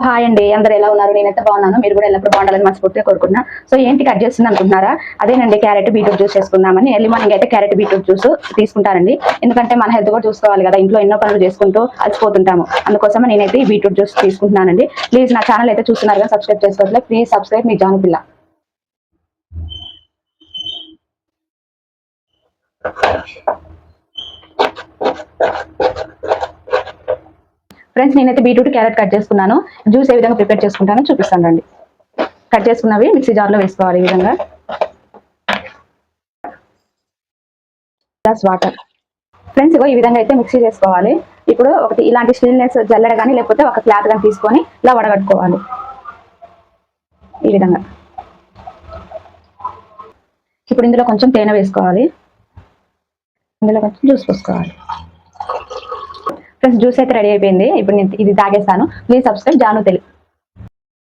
Hi అండి, అందరూ ఎలా ఉన్నారు? నేనైతే బాగున్నాను. మీరు కూడా ఎల్లప్పుడు బాగుండాలని మనస్ఫూర్తిగా కోరుకుంటున్నా. సో ఏంటి కట్ చేస్తుంది అనుకుంటున్నారా? అదేనండి, క్యారెట్ బీట్రూట్ జ్యూస్ చేసుకుందామని. ఎర్లీ మార్నింగ్ అయితే క్యారెట్ బీట్రూట్ జ్యూస్ తీసుకుంటానండి. ఎందుకంటే మన హెల్త్ కూడా చూసుకోవాలి కదా, ఇంట్లో ఎన్నో పనులు చేసుకుంటూ అలసిపోతుంటాము. అందుకోసం నేనైతే ఈ బీట్రూట్ జ్యూస్ తీసుకుంటున్నానండి. ప్లీజ్ నా ఛానల్ అయితే చూస్తున్నారు కదా, సబ్స్క్రైబ్ చేసుకోవట్లేదు. ప్లీజ్ సబ్స్క్రైబ్ మీ జాను పిల్ల. ఫ్రెండ్స్, నేనైతే బీట్రూట్ క్యారెట్ కట్ చేసుకున్నాను. జ్యూస్ ఏ విధంగా ప్రిపేర్ చేసుకుంటానో చూపిస్తాను రండి. కట్ చేసుకున్నవి మిక్సీ జార్లో వేసుకోవాలి. ఈ విధంగా గ్లాస్ వాటర్. ఫ్రెండ్స్, ఈ విధంగా అయితే మిక్సీ చేసుకోవాలి. ఇప్పుడు ఒకటి ఇలాంటి స్టీల్నెస్ జల్లెడ కానీ లేకపోతే ఒక క్లాత్ కానీ తీసుకొని ఇలా వడగట్టుకోవాలి. ఈ విధంగా ఇప్పుడు ఇందులో కొంచెం తేనె వేసుకోవాలి. ఇందులో కొంచెం జ్యూస్ పోసుకోవాలి. ఫ్రెండ్స్, జ్యూస్ అయితే రెడీ అయిపోయింది. ఇప్పుడు నేను ఇది తాగేస్తాను. Please subscribe Janu Telugu.